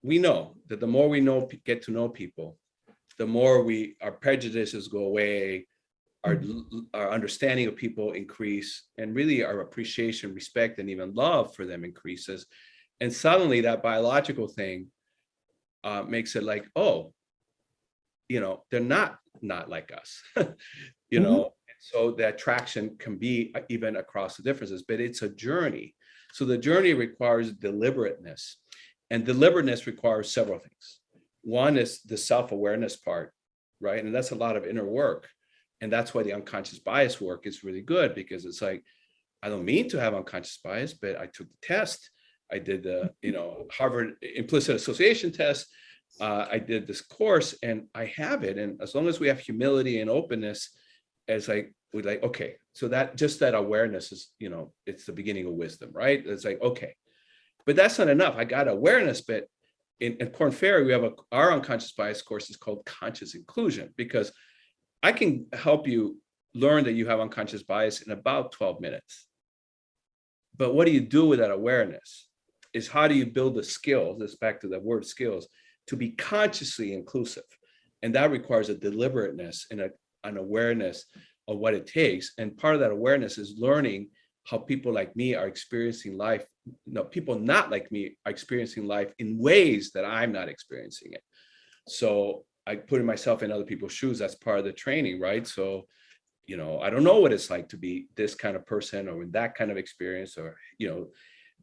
we know that the more we get to know people, the more our prejudices go away, our understanding of people increase, and really our appreciation, respect, and even love for them increases. And suddenly that biological thing makes it like, oh, they're not like us, So the attraction can be even across the differences, but it's a journey. So the journey requires deliberateness, and deliberateness requires several things. One is the self-awareness part, right? And that's a lot of inner work. And that's why the unconscious bias work is really good, because it's like, I don't mean to have unconscious bias, but I took the test. I did the, Harvard implicit association test. I did this course and I have it. And as long as we have humility and openness, it's like, okay, so that awareness is, it's the beginning of wisdom, right? It's like, okay, but that's not enough. I got awareness, but in Korn Ferry, we have our unconscious bias course is called conscious inclusion, because I can help you learn that you have unconscious bias in about 12 minutes. But what do you do with that awareness? Is how do you build the skills, this back to the word skills, to be consciously inclusive? And that requires a deliberateness and an awareness of what it takes. And part of that awareness is learning how people like me are experiencing life. People not like me are experiencing life in ways that I'm not experiencing it. So I put myself in other people's shoes. That's part of the training, right? So, I don't know what it's like to be this kind of person or in that kind of experience or,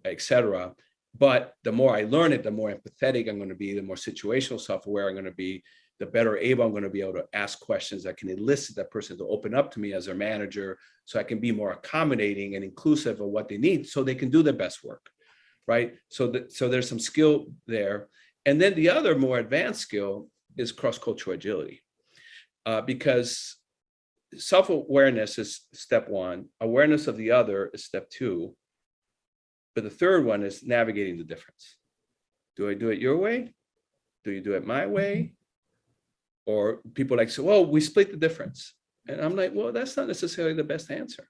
et cetera. But the more I learn it, the more empathetic I'm going to be, the more situational self-aware I'm going to be, the better able I'm going to be able to ask questions that can elicit that person to open up to me as their manager, so I can be more accommodating and inclusive of what they need so they can do their best work, right? So there's some skill there. And then the other more advanced skill is cross-cultural agility, because self-awareness is step one, awareness of the other is step two, but the third one is navigating the difference. Do I do it your way? Do you do it my way? Or people like say, well, we split the difference. And I'm like, well, that's not necessarily the best answer,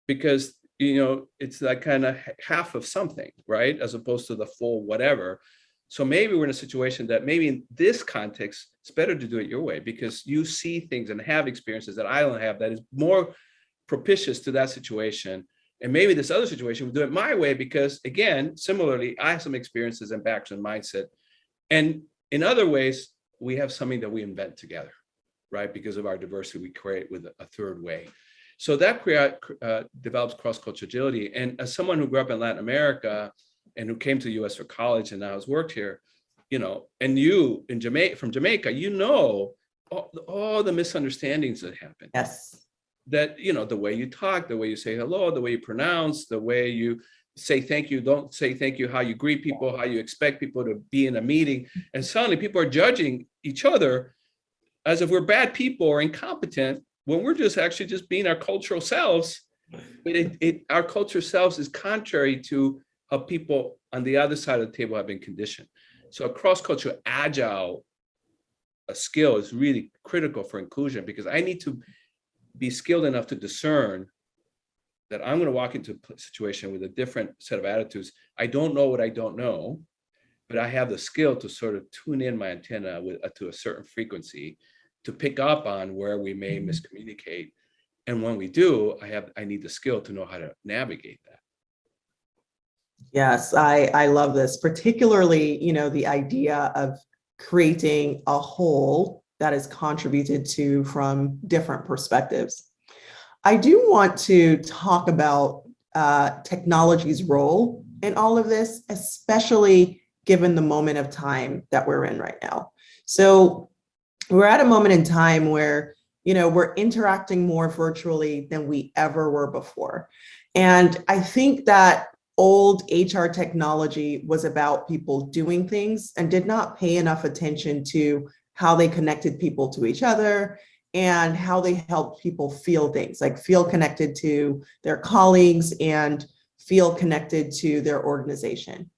because, it's like kind of half of something, right? As opposed to the full whatever. So maybe we're in a situation that maybe in this context, it's better to do it your way, because you see things and have experiences that I don't have that is more propitious to that situation. And maybe this other situation, we'll do it my way because, again, similarly, I have some experiences and background mindset. And in other ways, we have something that we invent together, right? Because of our diversity, we create with a third way. So that develops cross-cultural agility. And as someone who grew up in Latin America and who came to the US for college and now has worked here, you know, and you in Jamaica, from Jamaica, you know, all the misunderstandings that happen. Yes. That, you know, the way you talk, the way you say hello, the way you pronounce, the way you say thank you, don't say thank you, how you greet people, how you expect people to be in a meeting. And suddenly people are judging each other as if we're bad people or incompetent when we're just actually just being our cultural selves. But our cultural selves is contrary to how people on the other side of the table have been conditioned. So a cross-cultural agile skill is really critical for inclusion, because I need to be skilled enough to discern that I'm going to walk into a situation with a different set of attitudes. I don't know what I don't know, but I have the skill to sort of tune in my antenna to a certain frequency to pick up on where we may miscommunicate. And when we do, I need the skill to know how to navigate that. Yes, I love this, particularly, you know, the idea of creating a whole that is contributed to from different perspectives. I do want to talk about technology's role in all of this, especially given the moment of time that we're in right now. So we're at a moment in time where, you know, we're interacting more virtually than we ever were before. And I think that old HR technology was about people doing things and did not pay enough attention to how they connected people to each other and how they helped people feel things, like feel connected to their colleagues and feel connected to their organization.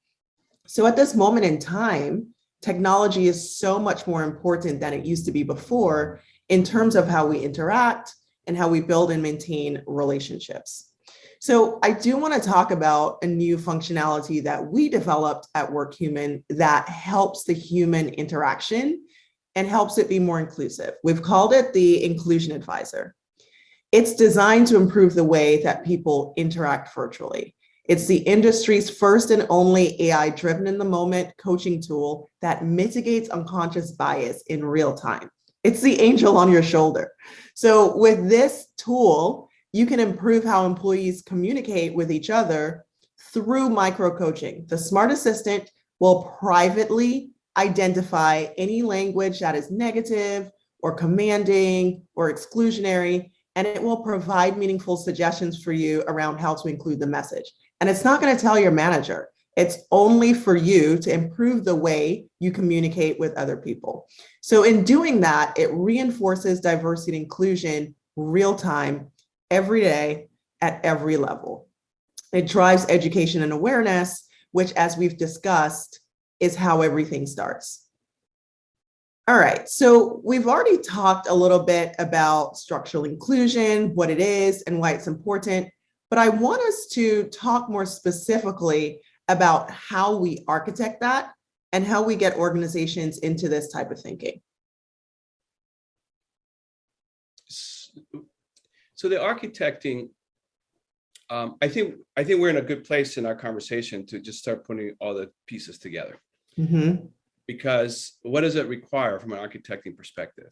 So at this moment in time, technology is so much more important than it used to be before in terms of how we interact and how we build and maintain relationships. So I do want to talk about a new functionality that we developed at WorkHuman that helps the human interaction and helps it be more inclusive. We've called it the Inclusion Advisor. It's designed to improve the way that people interact virtually. It's the industry's first and only AI-driven in the moment coaching tool that mitigates unconscious bias in real time. It's the angel on your shoulder. So with this tool, you can improve how employees communicate with each other through micro-coaching. The Smart Assistant will privately identify any language that is negative or commanding or exclusionary, and it will provide meaningful suggestions for you around how to include the message. And it's not going to tell your manager. It's only for you to improve the way you communicate with other people. So in doing that, it reinforces diversity and inclusion real time, every day, at every level. It drives education and awareness, which, as we've discussed, is how everything starts. All right, so we've already talked a little bit about structural inclusion, what it is and why it's important, but I want us to talk more specifically about how we architect that and how we get organizations into this type of thinking. So the architecting, I think we're in a good place in our conversation to just start putting all the pieces together. Mm-hmm. Because what does it require from an architecting perspective?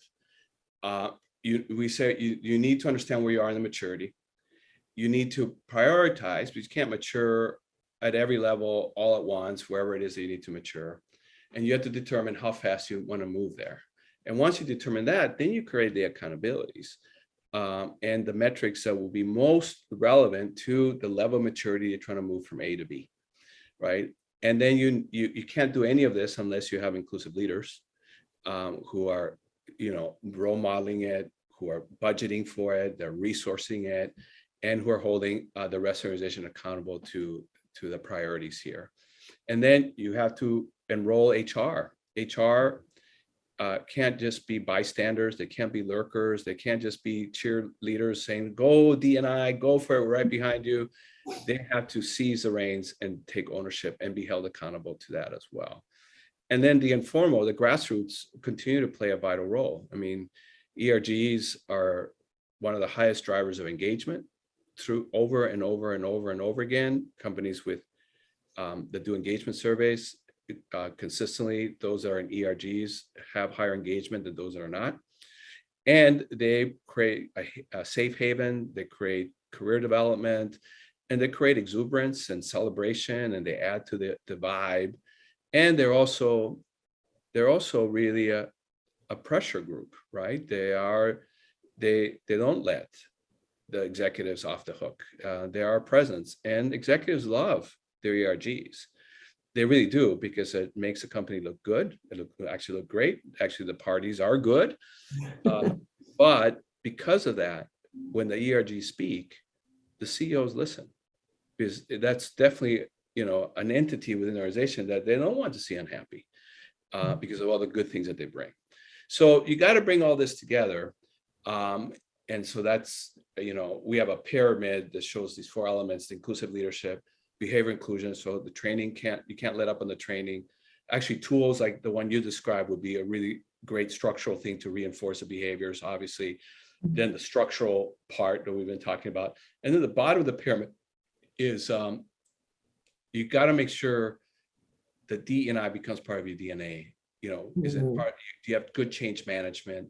We say you need to understand where you are in the maturity. You need to prioritize, because you can't mature at every level all at once, wherever it is that you need to mature. And you have to determine how fast you want to move there. And once you determine that, then you create the accountabilities. And the metrics that will be most relevant to the level of maturity you're trying to move from A to B, right? And then you can't do any of this unless you have inclusive leaders who are, you know, role modeling it, who are budgeting for it, they're resourcing it, and who are holding the rest of the organization accountable to the priorities here. And then you have to enroll HR. HR can't just be bystanders. They can't be lurkers. They can't just be cheerleaders saying, go DE&I, go for it, we're right behind you. They have to seize the reins and take ownership and be held accountable to that as well. And then the informal, the grassroots continue to play a vital role. I mean, ERGs are one of the highest drivers of engagement. through over and over and over and over again, companies with that do engagement surveys consistently, those that are in ERGs have higher engagement than those that are not. And they create a safe haven, they create career development, and they create exuberance and celebration, and they add to the vibe. And they're also really a pressure group, right? They don't let the executives off the hook. They are a presence, and executives love their ERGs. They really do, because it makes the company look good. It actually look great. Actually, the parties are good. But because of that, when the ERGs speak, the CEOs listen, because that's definitely, an entity within the organization that they don't want to see unhappy because of all the good things that they bring. So you got to bring all this together. And so that's, we have a pyramid that shows these 4 elements: the inclusive leadership, behavior inclusion. So the training you can't let up on the training. Actually, tools like the one you described would be a really great structural thing to reinforce the behaviors, obviously. Then the structural part that we've been talking about. And then the bottom of the pyramid is you got to make sure that DE&I becomes part of your DNA. Is it part? Do you have good change management?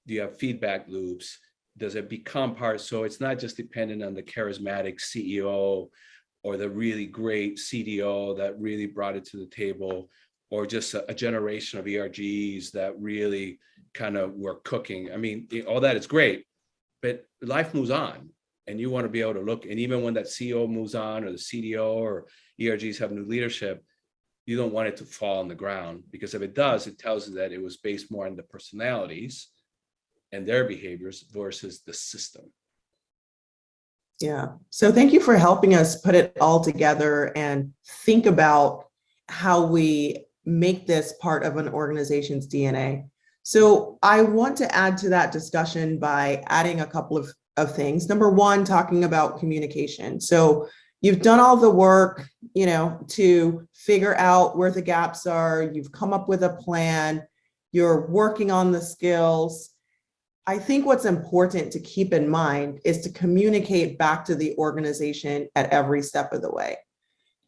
Do you have feedback loops? Does it become part? So it's not just dependent on the charismatic CEO or the really great CDO that really brought it to the table, or just a generation of ERGs that really kind of were cooking. I mean, all that is great, but life moves on, and you want to be able to look. And even when that CEO moves on, or the CDO or ERGs have new leadership, you don't want it to fall on the ground, because if it does, it tells you that it was based more on the personalities and their behaviors versus the system. Yeah. So thank you for helping us put it all together and think about how we make this part of an organization's DNA. So I want to add to that discussion by adding a couple of things. Number one, talking about communication. So you've done all the work, to figure out where the gaps are. You've come up with a plan. You're working on the skills. I think what's important to keep in mind is to communicate back to the organization at every step of the way.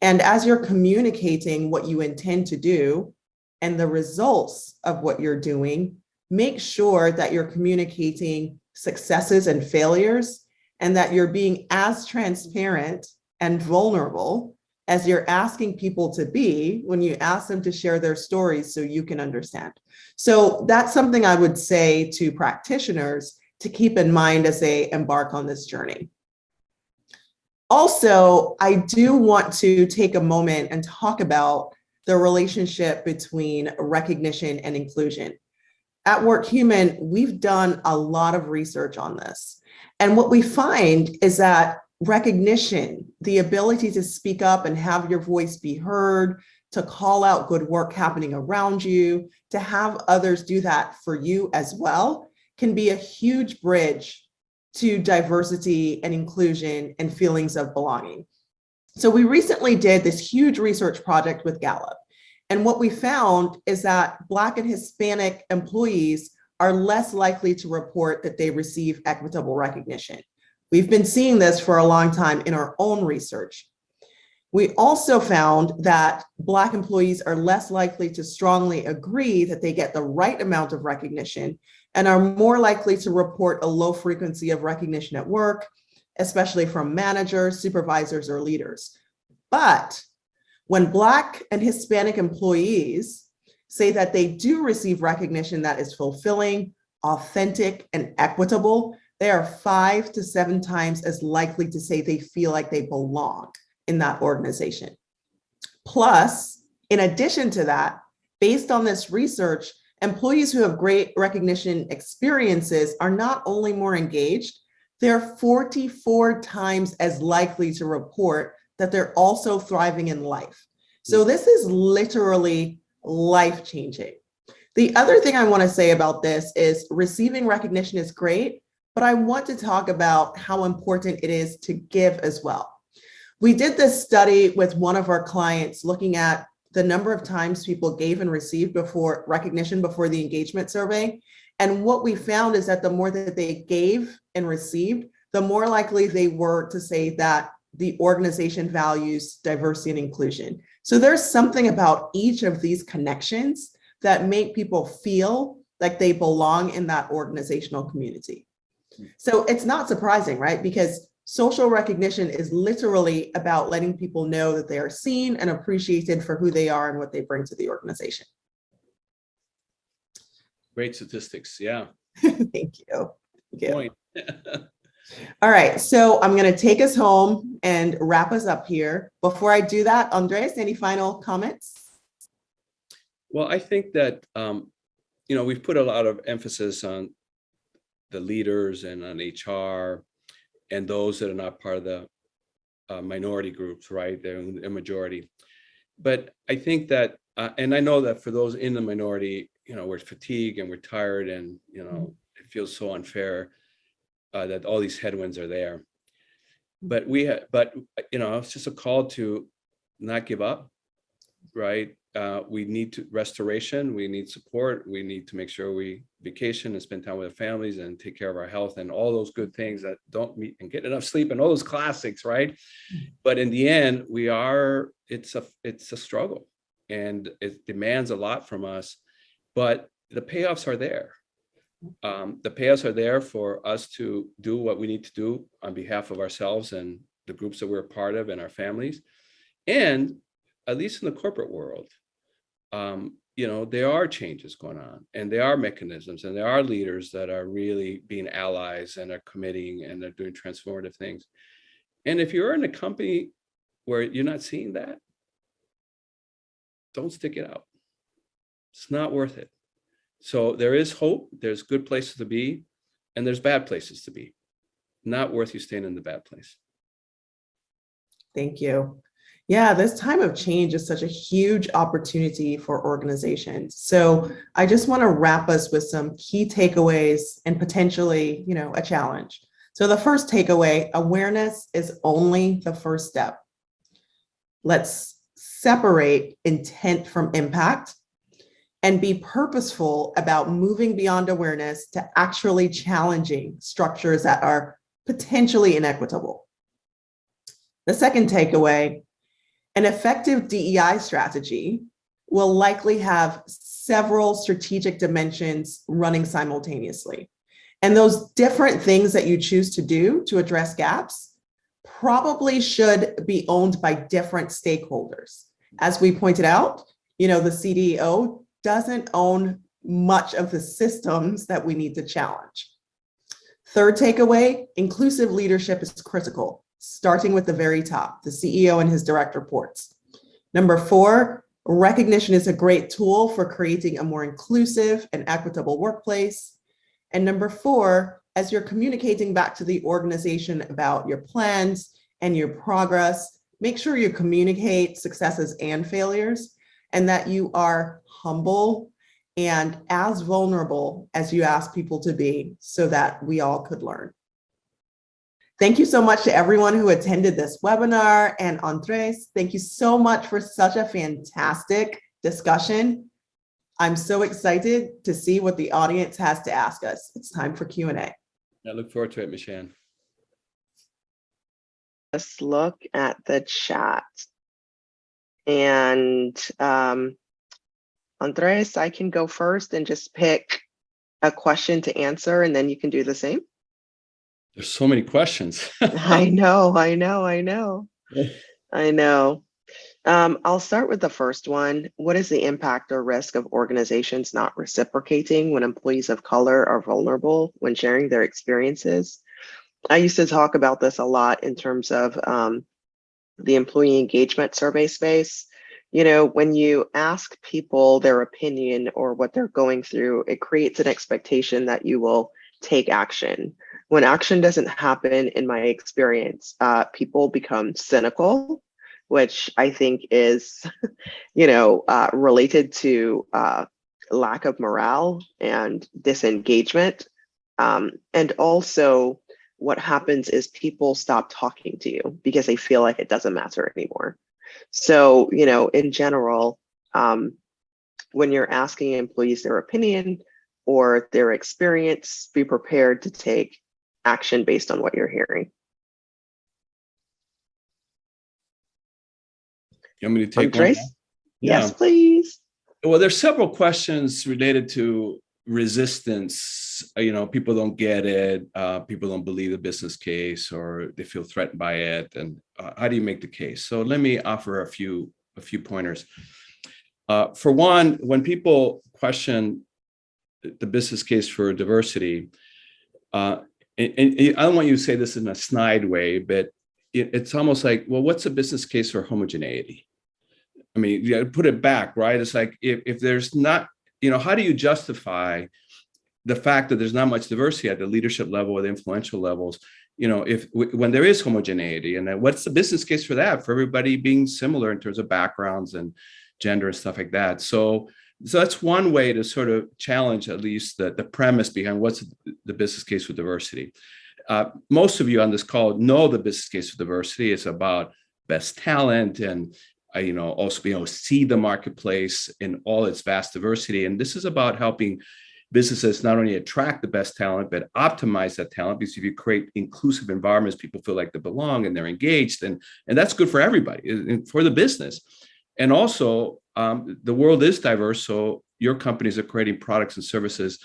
And as you're communicating what you intend to do and the results of what you're doing, make sure that you're communicating successes and failures, and that you're being as transparent and vulnerable as you're asking people to be when you ask them to share their stories so you can understand. So that's something I would say to practitioners to keep in mind as they embark on this journey. Also, I do want to take a moment and talk about the relationship between recognition and inclusion. At WorkHuman, we've done a lot of research on this. And what we find is that recognition, the ability to speak up and have your voice be heard, to call out good work happening around you, to have others do that for you as well, can be a huge bridge to diversity and inclusion and feelings of belonging. So we recently did this huge research project with Gallup. And what we found is that Black and Hispanic employees are less likely to report that they receive equitable recognition. We've been seeing this for a long time in our own research. We also found that Black employees are less likely to strongly agree that they get the right amount of recognition, and are more likely to report a low frequency of recognition at work, especially from managers, supervisors, or leaders. But when Black and Hispanic employees say that they do receive recognition that is fulfilling, authentic, and equitable, they are 5 to 7 times as likely to say they feel like they belong in that organization. Plus, in addition to that, based on this research, employees who have great recognition experiences are not only more engaged, they're 44 times as likely to report that they're also thriving in life. So this is literally life-changing. The other thing I want to say about this is receiving recognition is great, but I want to talk about how important it is to give as well. We did this study with one of our clients looking at the number of times people gave and received recognition before the engagement survey. And what we found is that the more that they gave and received, the more likely they were to say that the organization values diversity and inclusion. So there's something about each of these connections that make people feel like they belong in that organizational community. So it's not surprising, right? Because social recognition is literally about letting people know that they are seen and appreciated for who they are and what they bring to the organization. Great statistics. Yeah. Thank you. Thank you. Point. All right, so I'm going to take us home and wrap us up here. Before I do that, Andres, any final comments? Well, I think that, we've put a lot of emphasis on the leaders and on HR and those that are not part of the minority groups, right? They're a majority. But I think that, and I know that for those in the minority, we're fatigued and we're tired and, it feels so unfair that all these headwinds are there. But it's just a call to not give up, right? We need restoration, we need support, we need to make sure we vacation and spend time with our families and take care of our health and all those good things that don't meet and get enough sleep and all those classics, right? But in the end, it's a struggle and it demands a lot from us, but the payoffs are there. The payoffs are there for us to do what we need to do on behalf of ourselves and the groups that we're a part of and our families. And at least in the corporate world, there are changes going on and there are mechanisms and there are leaders that are really being allies and are committing and are doing transformative things. And if you're in a company where you're not seeing that, don't stick it out. It's not worth it. So there is hope, there's good places to be, and there's bad places to be. Not worth you staying in the bad place. Thank you. Yeah, this time of change is such a huge opportunity for organizations. So I just want to wrap us with some key takeaways and potentially, a challenge. So the first takeaway, awareness is only the first step. Let's separate intent from impact and be purposeful about moving beyond awareness to actually challenging structures that are potentially inequitable. The second takeaway, an effective DEI strategy will likely have several strategic dimensions running simultaneously. And those different things that you choose to do to address gaps probably should be owned by different stakeholders. As we pointed out, the CDO doesn't own much of the systems that we need to challenge. Third takeaway, inclusive leadership is critical, starting with the very top, the CEO and his direct reports. Number 4, recognition is a great tool for creating a more inclusive and equitable workplace. And number 4, as you're communicating back to the organization about your plans and your progress, make sure you communicate successes and failures, and that you are humble and as vulnerable as you ask people to be so that we all could learn. Thank you so much to everyone who attended this webinar. And Andres, thank you so much for such a fantastic discussion. I'm so excited to see what the audience has to ask us. It's time for Q&A. I look forward to it, Michelle. Let's look at the chat. And Andres, I can go first and just pick a question to answer, and then you can do the same. There's so many questions. I know. I'll start with the first one. What is the impact or risk of organizations not reciprocating when employees of color are vulnerable when sharing their experiences? I used to talk about this a lot in terms of the employee engagement survey space. When you ask people their opinion or what they're going through, it creates an expectation that you will take action. When action doesn't happen, in my experience, people become cynical, which I think is, related to lack of morale and disengagement. And also what happens is people stop talking to you because they feel like it doesn't matter anymore. So, in general, when you're asking employees their opinion or their experience, be prepared to take action based on what you're hearing. You want me to take Andres? one? Yes, Yeah. please. Well, there's several questions related to resistance. People don't get it. People don't believe the business case, or they feel threatened by it. And how do you make the case? So let me offer a few pointers. For one, when people question the business case for diversity, and I don't want you to say this in a snide way, but it's almost like, well, what's the business case for homogeneity? I mean, you put it back, right? It's like, if there's not, how do you justify the fact that there's not much diversity at the leadership level or the influential levels, when there is homogeneity? And then what's the business case for that, for everybody being similar in terms of backgrounds and gender and stuff like that? So that's one way to sort of challenge at least the premise behind what's the business case for diversity. Most of you on this call know the business case for diversity is about best talent and also being able to see the marketplace in all its vast diversity. And this is about helping businesses not only attract the best talent, but optimize that talent. Because if you create inclusive environments, people feel like they belong and they're engaged, and that's good for everybody and for the business. And also, the world is diverse, so your companies are creating products and services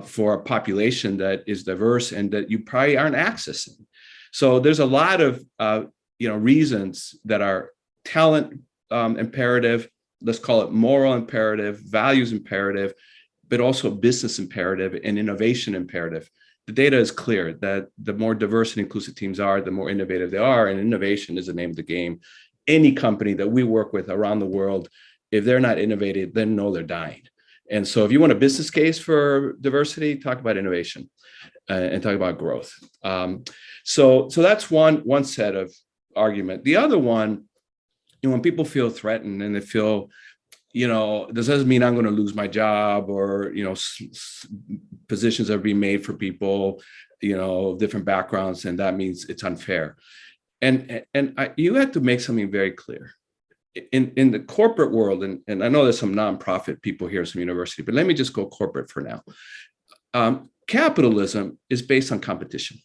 for a population that is diverse and that you probably aren't accessing. So there's a lot of reasons that are talent imperative, let's call it moral imperative, values imperative, but also business imperative and innovation imperative. The data is clear that the more diverse and inclusive teams are, the more innovative they are, and innovation is the name of the game. Any company that we work with around the world, if they're not innovative, then no, they're dying. And so if you want a business case for diversity, talk about innovation and talk about growth. So that's one set of argument. The other one, when people feel threatened and they feel, this doesn't mean I'm going to lose my job, or, positions are being made for people, different backgrounds, and that means it's unfair. And you have to make something very clear. In the corporate world, and I know there's some nonprofit people here, some university, but let me just go corporate for now. Capitalism is based on competition.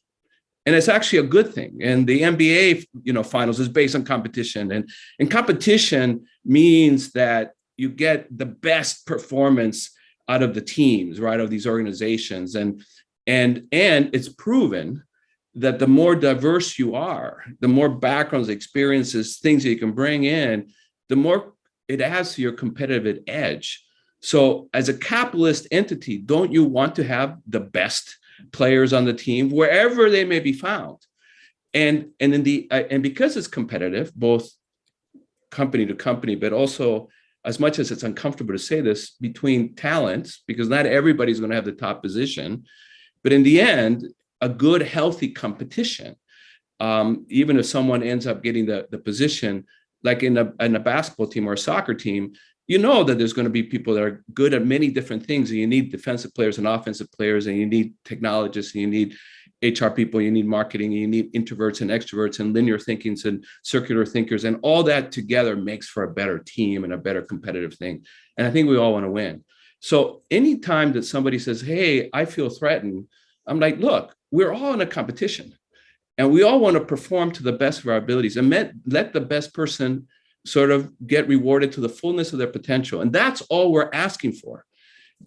And it's actually a good thing. And the NBA, finals is based on competition. And competition means that you get the best performance out of the teams, right, of these organizations. And it's proven that the more diverse you are, the more backgrounds, experiences, things that you can bring in, the more it adds to your competitive edge. So as a capitalist entity, don't you want to have the best players on the team wherever they may be found? And because it's competitive, both company to company, but also, as much as it's uncomfortable to say this, between talents, because not everybody's going to have the top position, but in the end, a good, healthy competition. Even if someone ends up getting the position, like in a basketball team or a soccer team, that there's going to be people that are good at many different things, and you need defensive players and offensive players, and you need technologists, and you need HR people, you need marketing, and you need introverts and extroverts and linear thinkings and circular thinkers, and all that together makes for a better team and a better competitive thing. And I think we all want to win. So anytime that somebody says, hey, I feel threatened, I'm like, look, we're all in a competition, and we all want to perform to the best of our abilities, and let the best person sort of get rewarded to the fullness of their potential. And that's all we're asking for,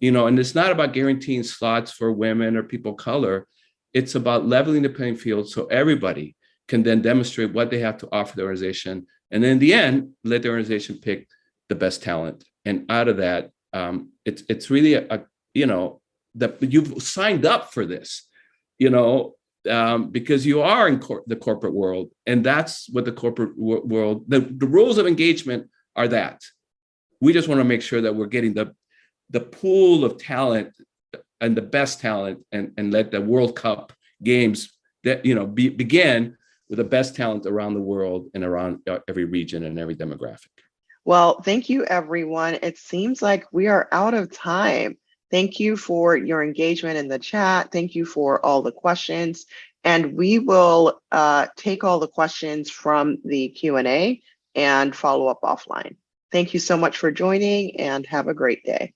and it's not about guaranteeing slots for women or people of color. It's about leveling the playing field so everybody can then demonstrate what they have to offer the organization. And then in the end, let the organization pick the best talent. And out of that, it's really that you've signed up for this, because you are in the corporate world, and that's what the corporate world, the rules of engagement are that. We just want to make sure that we're getting the pool of talent and the best talent, and let the World Cup games that begin with the best talent around the world and around every region and every demographic. Well, thank you, everyone. It seems like we are out of time. Thank you for your engagement in the chat. Thank you for all the questions. And we will take all the questions from the Q&A and follow up offline. Thank you so much for joining, and have a great day.